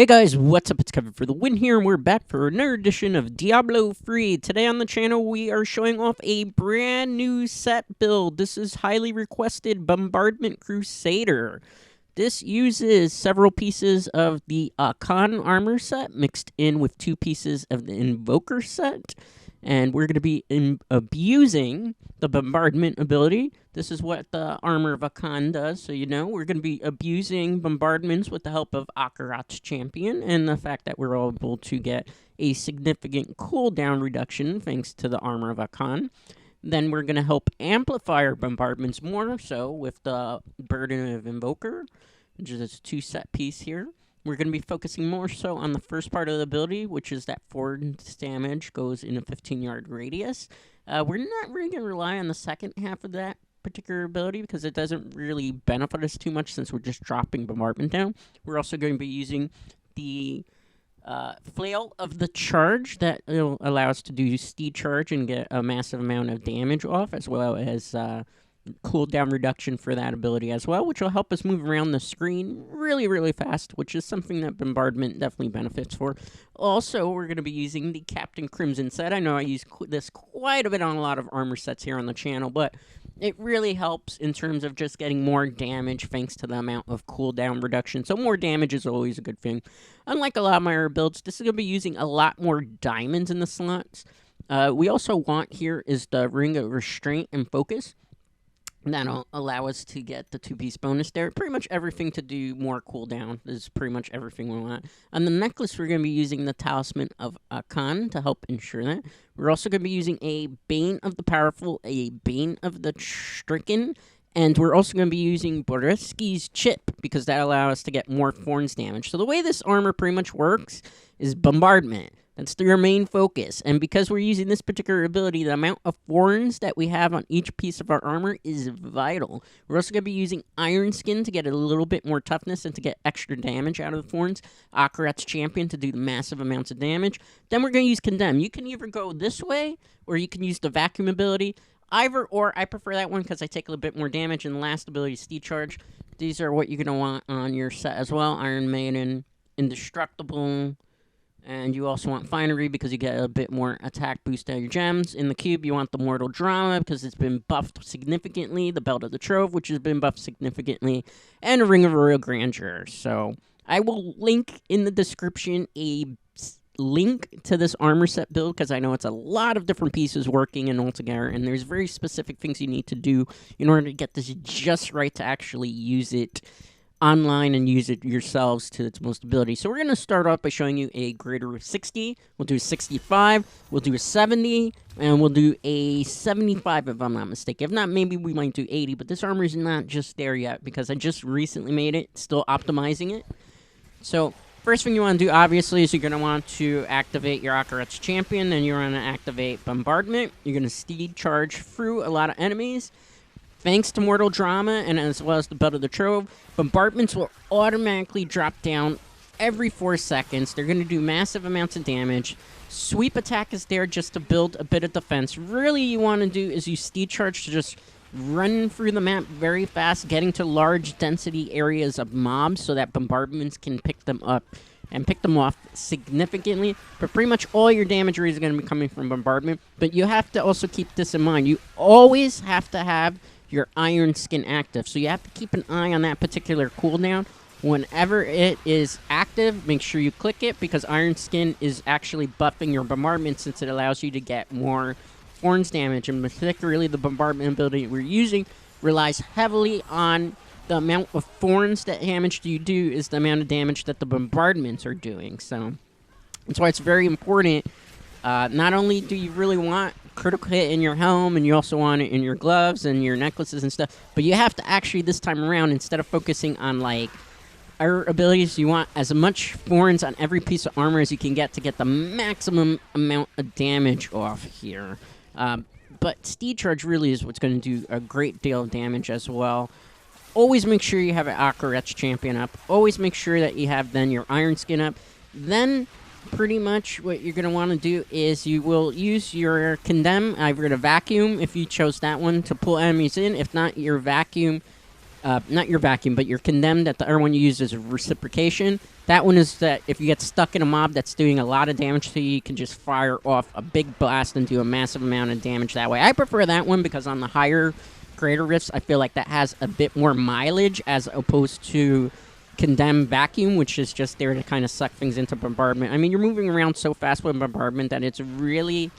Hey guys, what's up? It's Kevin for the win here, and we're back for another edition of Diablo 3. Today on the channel, we are showing off a brand new set build. This is highly requested Bombardment Crusader. This uses several pieces of the Akkhan armor set mixed in with 2 pieces of the Invoker set. And we're going to be abusing the bombardment ability. This is what the armor of Akkhan does, so you know. We're going to be abusing bombardments with the help of Akkhan's champion, and the fact that we're able to get a significant cooldown reduction thanks to the armor of Akkhan. Then we're going to help amplify our bombardments more so with the burden of Invoker, which is a 2 set piece here. We're going to be focusing more so on the first part of the ability, which is that force damage goes in a 15-yard radius. We're not really going to rely on the second half of that particular ability because it doesn't really benefit us too much since we're just dropping bombardment down. We're also going to be using the flail of the charge that will allow us to do steed charge and get a massive amount of damage off, as well as cooldown reduction for that ability as well, which will help us move around the screen really fast, which is something that bombardment definitely benefits for. Also, we're going to be using the Captain Crimson set. I know I use this quite a bit on a lot of armor sets here on the channel, but it really helps in terms of just getting more damage thanks to the amount of cooldown reduction. So more damage is always a good thing. Unlike a lot of my other builds, this is going to be using a lot more diamonds in the slots. We also want here is the Ring of Restraint and Focus. That'll allow us to get the 2-piece bonus there. Pretty much everything to do more cooldown is pretty much everything we want. On the necklace, we're going to be using the Talisman of Akkhan to help ensure that. We're also going to be using a Bane of the Powerful, a Bane of the Stricken, and we're also going to be using Boreski's Chip because that allows us to get more thorns damage. So the way this armor pretty much works is bombardment. That's your main focus, and because we're using this particular ability, the amount of thorns that we have on each piece of our armor is vital. We're also going to be using Iron Skin to get a little bit more toughness and to get extra damage out of the thorns. Akkhan's champion to do the massive amounts of damage. Then we're going to use Condemn. You can either go this way, or you can use the Vacuum ability. Either or, I prefer that one because I take a little bit more damage, and the last ability is Steed Charge. These are what you're going to want on your set as well. Iron Maiden, Indestructible. And you also want Finery because you get a bit more attack boost out of your gems. In the cube, you want the Mortal Drama because it's been buffed significantly. The Belt of the Trove, which has been buffed significantly. And a Ring of Royal Grandeur. So I will link in the description a link to this armor set build because I know it's a lot of different pieces working and all together. And there's very specific things you need to do in order to get this just right to actually use it online and use it yourselves to its most ability. So we're going to start off by showing you a greater of 60. We'll do a 65. We'll do a 70. And we'll do a 75 if I'm not mistaken. If not, maybe we might do 80. But this armor is not just there yet because I just recently made it. Still optimizing it. So first thing you want to do, obviously, is you're going to want to activate your Akkhan's champion. Then you're going to activate Bombardment. You're going to Steed Charge through a lot of enemies. Thanks to Mortal Drama, and as well as the Belt of the Trove, bombardments will automatically drop down every 4 seconds. They're going to do massive amounts of damage. Sweep attack is there just to build a bit of defense. Really, you want to do is use Steed Charge to just run through the map very fast, getting to large density areas of mobs so that bombardments can pick them up and pick them off significantly. But pretty much all your damage rate is going to be coming from bombardment. But you have to also keep this in mind. You always have to have your Iron Skin active. So you have to keep an eye on that particular cooldown. Whenever it is active, make sure you click it because Iron Skin is actually buffing your bombardment since it allows you to get more thorns damage. And particularly the bombardment ability we're using relies heavily on the amount of thorns that damage you do is the amount of damage that the bombardments are doing. So that's why it's very important. Not only do you really want critical hit in your helm, and you also want it in your gloves and your necklaces and stuff, but you have to actually, this time around, instead of focusing on, like, our abilities, you want as much thorns on every piece of armor as you can get to get the maximum amount of damage off here. But Steed Charge really is what's going to do a great deal of damage as well. Always make sure you have an Akkhan's champion up. Always make sure that you have then your Iron Skin up. Then pretty much what you're going to want to do is you will use your Condemn, either to Vacuum, if you chose that one, to pull enemies in. If not, your Vacuum not your vacuum, but your condemned, that the other one you use is reciprocation. That one is that if you get stuck in a mob that's doing a lot of damage to you, you can just fire off a big blast and do a massive amount of damage that way. I prefer that one because on the higher greater rifts, I feel like that has a bit more mileage as opposed to condemned vacuum, which is just there to kind of suck things into bombardment. I mean, you're moving around so fast with bombardment that it's really,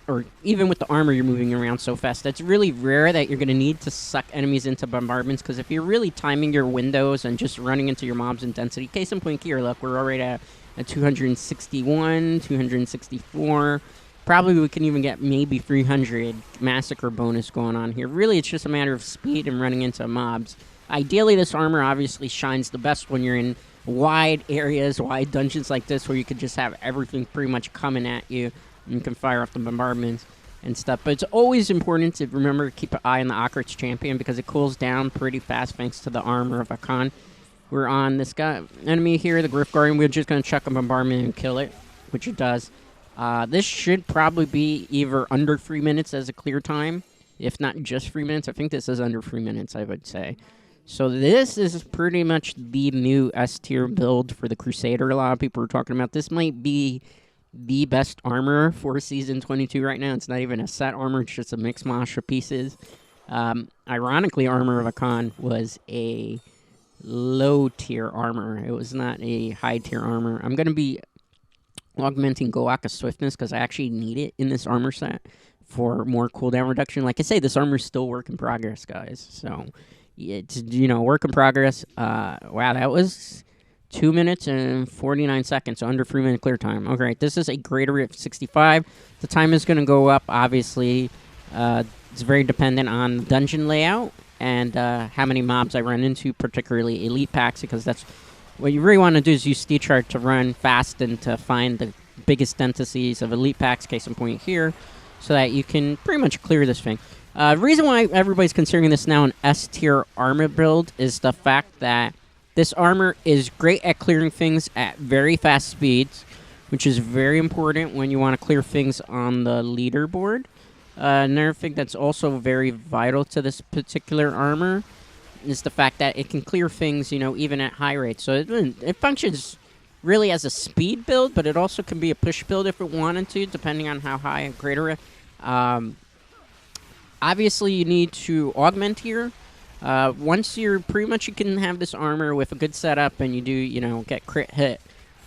or even with the armor, you're moving around so fast. That's really rare that you're going to need to suck enemies into bombardments, because if you're really timing your windows and just running into your mobs in density, case in point here, look, we're already at 261, 264. Probably we can even get maybe 300 massacre bonus going on here. Really, it's just a matter of speed and running into mobs. Ideally, this armor obviously shines the best when you're in wide areas, wide dungeons like this, where you could just have everything pretty much coming at you. You can fire off the bombardments and stuff. But it's always important to remember to keep an eye on the Akkhan's champion, because it cools down pretty fast thanks to the armor of Akkhan. We're on this guy enemy here, the Griff Guardian. We're just going to chuck a bombardment and kill it, which it does. This should probably be either under 3 minutes as a clear time, if not just 3 minutes. I think this is under 3 minutes, I would say. So this is pretty much the new S-tier build for the Crusader. A lot of people are talking about this might be the best armor for Season 22 right now. It's not even a set armor, it's just a mix mosh of pieces. Ironically, Armor of Akkhan was a low-tier armor. It was not a high-tier armor. I'm going to be augmenting Goaka's swiftness because I actually need it in this armor set for more cooldown reduction. Like I say, this armor is still work in progress, guys. So, it's, work in progress. Wow, that was 2 minutes and 49 seconds, so under 3 minute clear time. Okay, this is a greater rift 65. The time is going to go up, obviously. It's very dependent on the dungeon layout and how many mobs I run into, particularly elite packs, because that's what you really want to do is use Steechart to run fast and to find the biggest densities of elite packs, case in point here, so that you can pretty much clear this thing. The reason why everybody's considering this now an S-tier armor build is the fact that this armor is great at clearing things at very fast speeds, which is very important when you want to clear things on the leaderboard. Another thing that's also very vital to this particular armor is the fact that it can clear things, even at high rates. So it functions really as a speed build, but it also can be a push build if it wanted to, depending on how high and greater. Obviously, you need to augment here. Once you're pretty much, you can have this armor with a good setup, and you do, get crit hit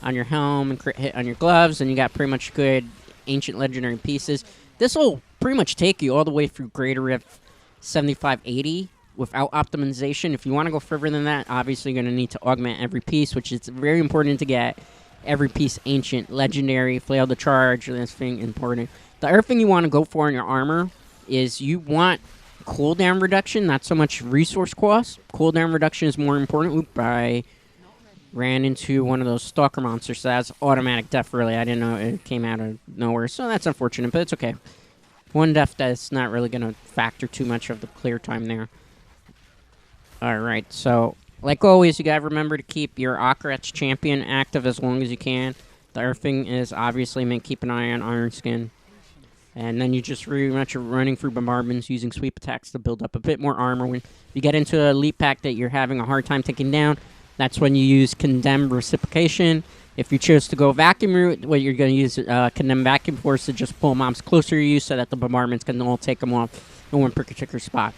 on your helm and crit hit on your gloves, and you got pretty much good ancient legendary pieces. This will pretty much take you all the way through greater rift 75-80 without optimization. If you want to go further than that, obviously you're going to need to augment every piece, which is very important to get every piece ancient, legendary, flail to charge, this thing important. The other thing you want to go for in your armor is you want cooldown reduction, not so much resource cost. Cooldown reduction is more important. Oop, I ran into one of those stalker monsters, so that's automatic death, really. I didn't know it came out of nowhere, so that's unfortunate, but it's okay. One death that's not really going to factor too much of the clear time there. Alright, so, like always, you gotta remember to keep your Akkhan's champion active as long as you can. The other thing is, obviously, keep an eye on Iron Skin. And then you just pretty much are running through bombardments using sweep attacks to build up a bit more armor. When you get into an elite pack that you're having a hard time taking down, that's when you use Condemned Reciprocation. If you choose to go Vacuum route, what you're going to use Condemned Vacuum Force to just pull mobs closer to you so that the bombardments can all take them off in one particular spot.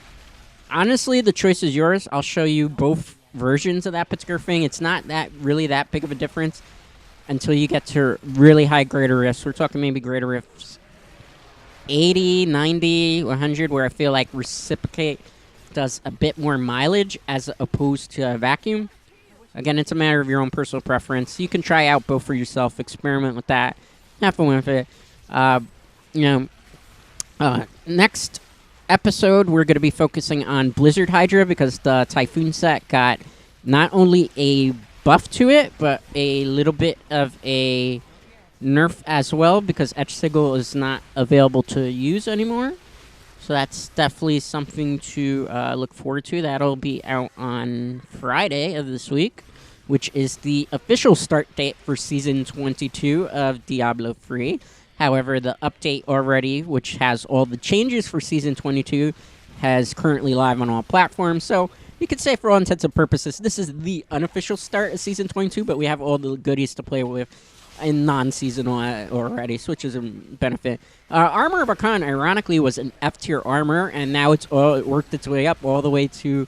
Honestly, the choice is yours. I'll show you both versions of that particular thing. It's not really that big of a difference until you get to really high greater rifts. We're talking maybe greater rifts 80, 90, 100, where I feel like Reciprocate does a bit more mileage as opposed to Vacuum. Again, it's a matter of your own personal preference. You can try out both for yourself, experiment with that, have fun with it. Next episode, we're going to be focusing on Blizzard Hydra because the Typhoon set got not only a buff to it, but a little bit of a nerf as well, because Etch Sigil is not available to use anymore. So that's definitely something to look forward to. That'll be out on Friday of this week, which is the official start date for Season 22 of Diablo III. However, the update already, which has all the changes for Season 22, has currently live on all platforms. So you could say for all intents and purposes, this is the unofficial start of Season 22, but we have all the goodies to play with in non-seasonal already, so which is a benefit. Armor of Akkhan, ironically, was an F-tier armor, and now it worked its way up all the way to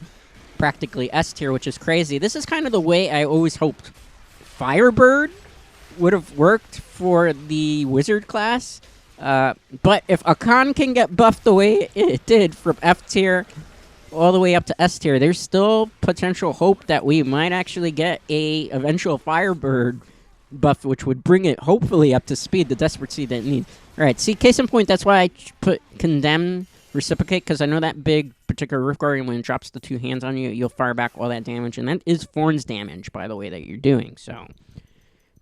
practically S-tier, which is crazy. This is kind of the way I always hoped Firebird would have worked for the Wizard class. But if Akkhan can get buffed the way it did from F-tier all the way up to S-tier, there's still potential hope that we might actually get a eventual Firebird buff, which would bring it hopefully up to speed, the despeраcy that it needs. All right, see, case in point, that's why I put Condemn Reciprocate, because I know that big particular Rift Guardian, when it drops the 2 hands on you, you'll fire back all that damage, and that is Thorns damage, by the way, that you're doing, so.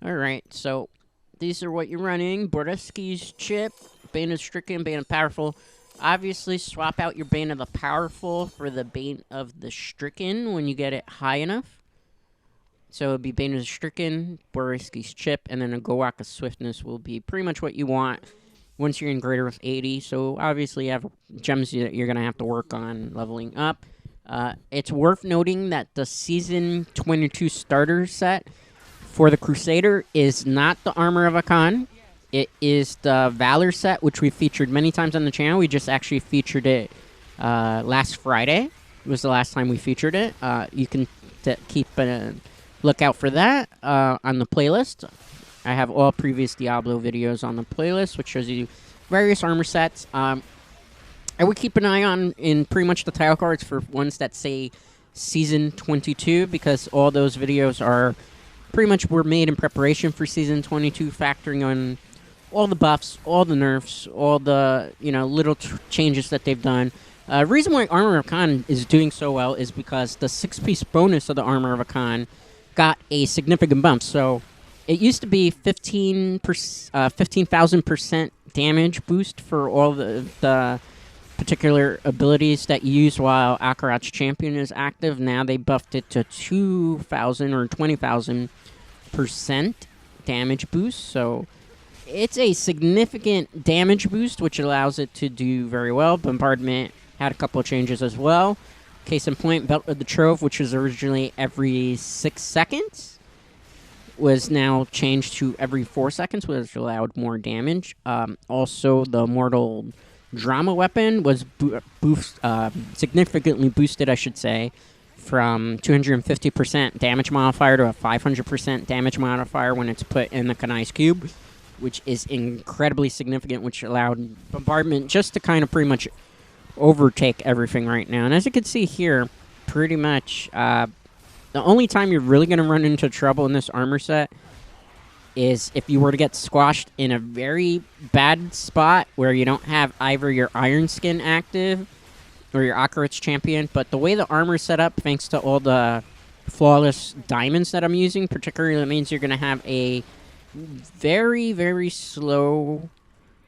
All right, so these are what you're running. Bordeski's Chip, Bane of Stricken, Bane of Powerful. Obviously, swap out your Bane of the Powerful for the Bane of the Stricken when you get it high enough. So it would be Bane of the Stricken, Bordeski's Chip, and then a Goaka Swiftness will be pretty much what you want once you're in greater with 80. So obviously you have gems that you're going to have to work on leveling up. It's worth noting that the Season 22 starter set for the Crusader is not the Armor of Akkhan. It is the Valor set, which we featured many times on the channel. We just actually featured it last Friday. It was the last time we featured it. You can keep a lookout for that on the playlist. I have all previous Diablo videos on the playlist, which shows you various armor sets. I would keep an eye on in pretty much the title cards for ones that say Season 22, because all those videos are pretty much were made in preparation for Season 22, factoring on all the buffs, all the nerfs, all the little changes that they've done. Reason why Armor of Akkhan is doing so well is because the 6-piece bonus of the Armor of Akkhan got a significant bump. So it used to be 15,000% damage boost for all the particular abilities that you use while Akkhan's Champion is active. Now they buffed it to 2,000 or 20,000% damage boost. So it's a significant damage boost, which allows it to do very well. Bombardment had a couple of changes as well. Case in point, Belt of the Trove, which was originally every 6 seconds, was now changed to every 4 seconds, which allowed more damage. Also, the Mortal Drama Weapon was significantly boosted, I should say, from 250% damage modifier to a 500% damage modifier when it's put in the KNOX Cube, which is incredibly significant, which allowed Bombardment just to kind of pretty much overtake everything right now. And as you can see here, pretty much the only time you're really going to run into trouble in this armor set is if you were to get squashed in a very bad spot where you don't have either your Iron Skin active or your Akkhan's Champion. But the way the armor is set up, thanks to all the flawless diamonds that I'm using, particularly that means you're going to have a very, very slow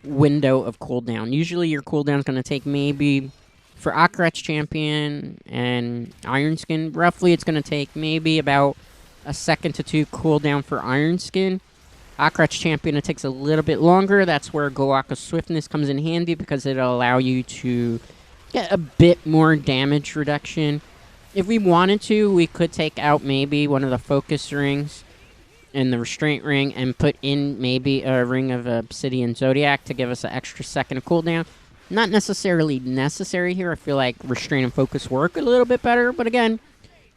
window of cooldown. Usually your cooldown is going to take maybe, for Akkhan's Champion and Iron Skin, roughly it's going to take maybe about a second to 2 cooldown for Iron Skin. Akkhan's Champion, it takes a little bit longer. That's where Goaka Swiftness comes in handy, because it'll allow you to get a bit more damage reduction. If we wanted to, we could take out maybe one of the focus rings and the restraint ring and put in maybe a ring of Obsidian Zodiac to give us an extra second of cooldown. Not necessarily necessary here. I feel like restraint and focus work a little bit better, but again,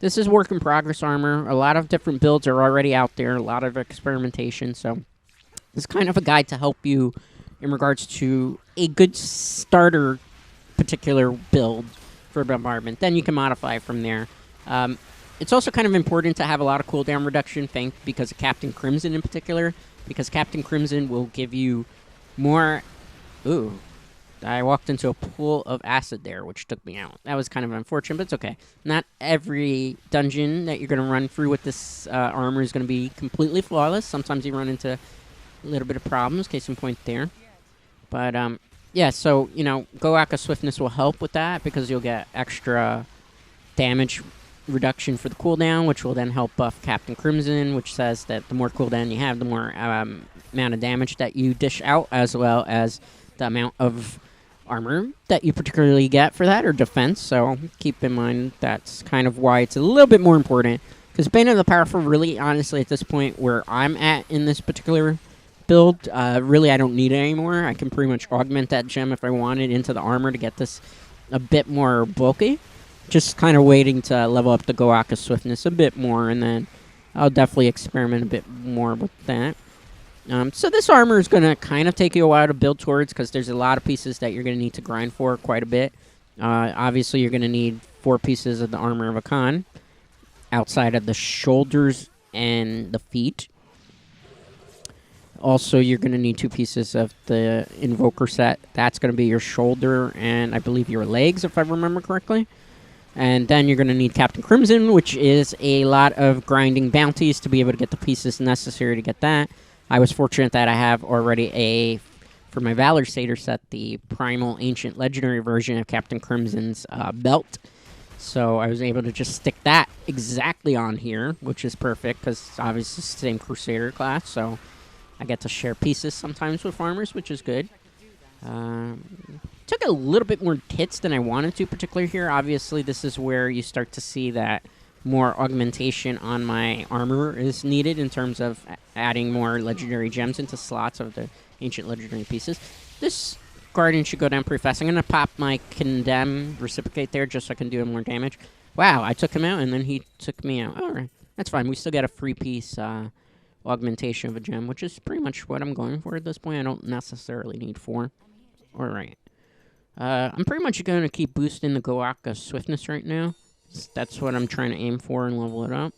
this is work in progress armor. A lot of different builds are already out there, a lot of experimentation, so it's kind of a guide to help you in regards to a good starter particular build for Bombardment. Then you can modify from there. It's also kind of important to have a lot of cooldown reduction, because of Captain Crimson in particular, because Captain Crimson will give you more... Ooh, I walked into a pool of acid there, which took me out. That was kind of unfortunate, but it's okay. Not every dungeon that you're going to run through with this armor is going to be completely flawless. Sometimes you run into a little bit of problems, case in point there. But, yeah, so, Goaka Swiftness will help with that, because you'll get extra damage reduction for the cooldown, which will then help buff Captain Crimson, which says that the more cooldown you have, the more amount of damage that you dish out, as well as the amount of armor that you particularly get for that, or defense, so keep in mind that's kind of why it's a little bit more important. Because Bane of the Powerful, really, honestly, at this point where I'm at in this particular build, really I don't need it anymore. I can pretty much augment that gem if I wanted into the armor to get this a bit more bulky. Just kind of waiting to level up the Goaka Swiftness a bit more, and then I'll definitely experiment a bit more with that. So this armor is going to kind of take you a while to build towards, because there's a lot of pieces that you're going to need to grind for quite a bit. Obviously, you're going to need 4 pieces of the armor of Akkhan, outside of the shoulders and the feet. Also, you're going to need 2 pieces of the Invoker set. That's going to be your shoulder and I believe your legs, if I remember correctly. And then you're going to need Captain Crimson, which is a lot of grinding bounties to be able to get the pieces necessary to get that. I was fortunate that I have already for my Valor Satyr set, the Primal Ancient Legendary version of Captain Crimson's belt. So I was able to just stick that exactly on here, which is perfect, because obviously it's the same Crusader class, so I get to share pieces sometimes with farmers, which is good. Took a little bit more hits than I wanted to, particularly here. Obviously, this is where you start to see that more augmentation on my armor is needed in terms of adding more legendary gems into slots of the ancient legendary pieces. This Guardian should go down pretty fast. I'm going to pop my Condemn Reciprocate there just so I can do more damage. Wow, I took him out and then he took me out. Alright, that's fine. We still got a free piece augmentation of a gem, which is pretty much what I'm going for at this point. I don't necessarily need 4. Alright. I'm pretty much going to keep boosting the Goaka Swiftness right now. That's what I'm trying to aim for and level it up.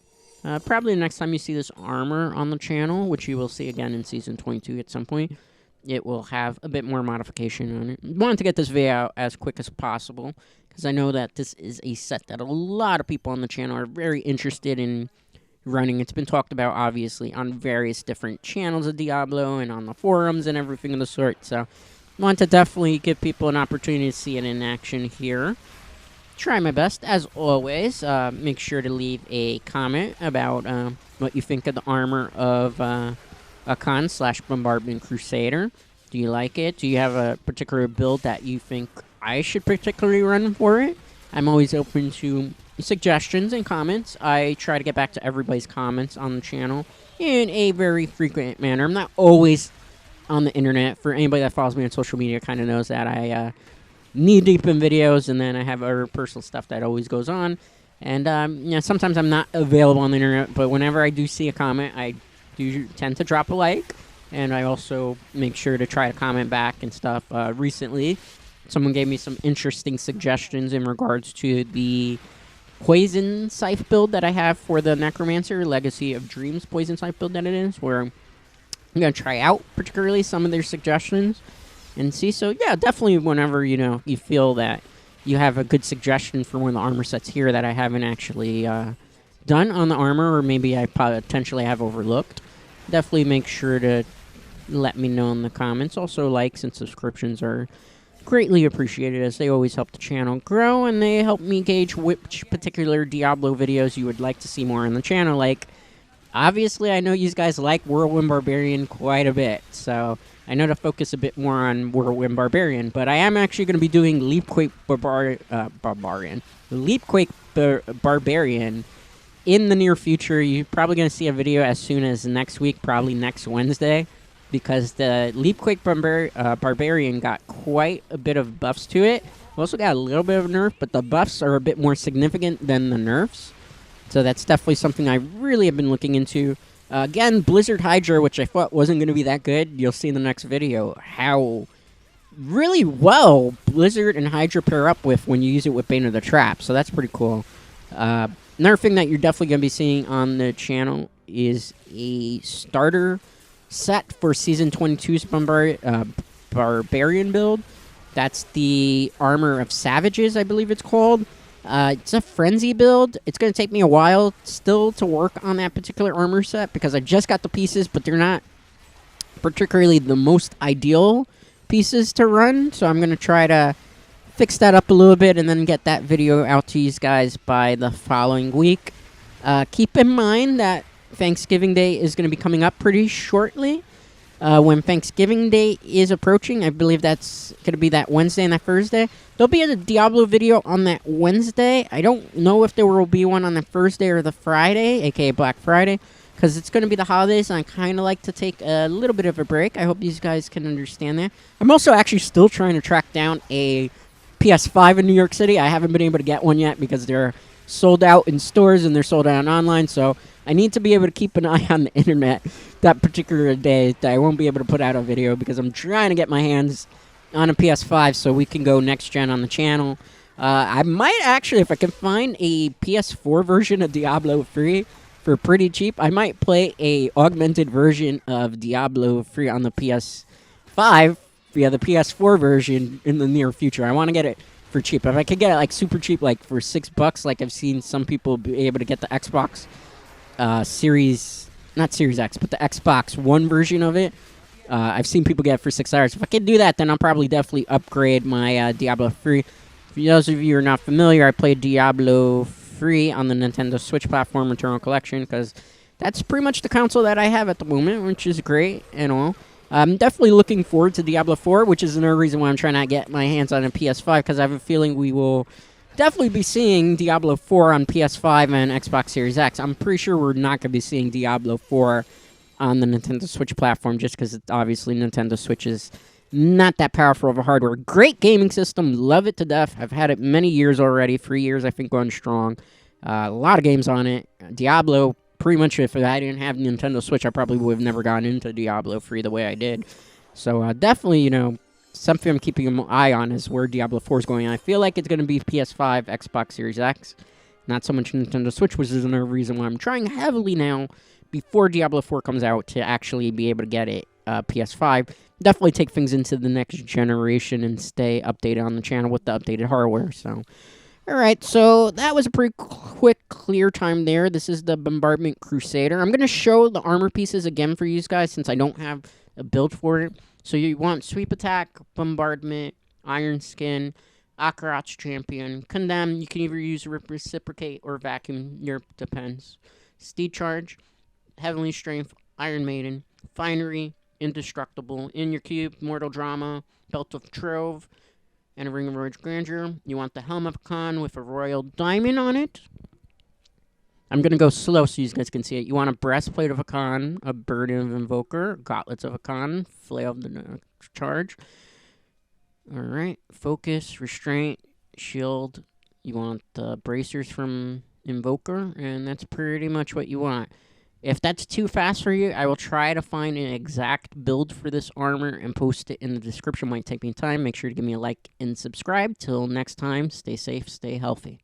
Probably the next time you see this armor on the channel, which you will see again in Season 22 at some point, it will have a bit more modification on it. Wanted to get this video out as quick as possible, because I know that this is a set that a lot of people on the channel are very interested in running. It's been talked about, obviously, on various different channels of Diablo and on the forums and everything of the sort, so want to definitely give people an opportunity to see it in action here. Try my best, as always. Make sure to leave a comment about what you think of the armor of Akkhan / Bombardment Crusader. Do you like it? Do you have a particular build that you think I should particularly run for it? I'm always open to suggestions and comments. I try to get back to everybody's comments on the channel in a very frequent manner. I'm not always on the internet. For anybody that follows me on social media kind of knows that I knee-deep in videos, and then I have other personal stuff that always goes on. And, you know, sometimes I'm not available on the internet, but whenever I do see a comment, I do tend to drop a like, and I also make sure to try to comment back and stuff. Recently, someone gave me some interesting suggestions in regards to the Poison Scythe build that I have for the Necromancer, Legacy of Dreams Poison Scythe build that it is, where I'm going to try out particularly some of their suggestions and see. So yeah, definitely whenever, you know, you feel that you have a good suggestion for one of the armor sets here that I haven't actually done on the armor, or maybe I potentially have overlooked, definitely make sure to let me know in the comments. Also, likes and subscriptions are greatly appreciated, as they always help the channel grow, and they help me gauge which particular Diablo videos you would like to see more on the channel. Like, obviously, I know you guys like Whirlwind Barbarian quite a bit, so I know to focus a bit more on Whirlwind Barbarian, but I am actually going to be doing Leapquake Barbarian in the near future. You're probably going to see a video as soon as next week, probably next Wednesday, because the Leapquake Barbarian got quite a bit of buffs to it. We also got a little bit of a nerf, but the buffs are a bit more significant than the nerfs. So that's definitely something I really have been looking into. Again, Blizzard Hydra, which I thought wasn't going to be that good. You'll see in the next video how really well Blizzard and Hydra pair up with when you use it with Bane of the Trap. So that's pretty cool. Another thing that you're definitely going to be seeing on the channel is a starter set for Season 22's Barbarian build. That's the Armor of Savages, I believe it's called. It's a frenzy build. It's going to take me a while still to work on that particular armor set, because I just got the pieces, but they're not particularly the most ideal pieces to run. So I'm going to try to fix that up a little bit and then get that video out to you guys by the following week. Keep in mind that Thanksgiving Day is going to be coming up pretty shortly. when Thanksgiving Day is approaching. I believe that's going to be that Wednesday and that Thursday. There'll be a Diablo video on that Wednesday. I don't know if there will be one on the Thursday or the Friday, aka Black Friday, because it's going to be the holidays, and I kind of like to take a little bit of a break. I hope these guys can understand that. I'm also actually still trying to track down a PS5 in New York City. I haven't been able to get one yet because they're sold out in stores and they're sold out online, so I need to be able to keep an eye on the internet that particular day that I won't be able to put out a video because I'm trying to get my hands on a PS5 so we can go next gen on the channel. I might actually, if I can find a PS4 version of Diablo 3 for pretty cheap, I might play a augmented version of Diablo 3 on the PS5 via the PS4 version in the near future. I want to get it for cheap. If I could get it like super cheap, like for $6, like I've seen some people be able to get the Xbox not Series X, but the Xbox One version of it. I've seen people get it for $6. If I can do that, then I'll probably definitely upgrade my Diablo 3. For those of you who are not familiar, I played Diablo 3 on the Nintendo Switch platform, Eternal Collection, because that's pretty much the console that I have at the moment, which is great and all. I'm definitely looking forward to Diablo 4, which is another reason why I'm trying to get my hands on a PS5, because I have a feeling we will definitely be seeing Diablo 4 on PS5 and Xbox Series X. I'm pretty sure we're not going to be seeing Diablo 4 on the Nintendo Switch platform, just because obviously Nintendo Switch is not that powerful of a hardware. Great gaming system, love it to death. I've had it many years already, 3 years I think going strong. A lot of games on it. Diablo, pretty much if I didn't have Nintendo Switch, I probably would have never gotten into Diablo 3 the way I did. So definitely, something I'm keeping an eye on is where Diablo 4 is going. I feel like it's going to be PS5, Xbox Series X, not so much Nintendo Switch, which is another reason why I'm trying heavily now, before Diablo 4 comes out, to actually be able to get it PS5. Definitely take things into the next generation and stay updated on the channel with the updated hardware. So, alright, so that was a pretty quick, clear time there. This is the Bombardment Crusader. I'm going to show the armor pieces again for you guys since I don't have a build for it. So you want Sweep Attack, Bombardment, Iron Skin, Akkhan's Champion, Condemn. You can either use Reciprocate or Vacuum, your depends. Steed Charge, Heavenly Strength, Iron Maiden, Finery, Indestructible, In Your Cube, Mortal Drama, Belt of Trove, and a Ring of Royal Grandeur. You want the Helm of Akkhan with a Royal Diamond on it. I'm going to go slow so you guys can see it. You want a Breastplate of Akkhan, a Burden of Invoker, Gauntlets of Akkhan, Flail of the Charge. Alright, Focus, Restraint, Shield. You want the Bracers from Invoker, and that's pretty much what you want. If that's too fast for you, I will try to find an exact build for this armor and post it in the description. Might take me time. Make sure to give me a like and subscribe. Till next time, stay safe, stay healthy.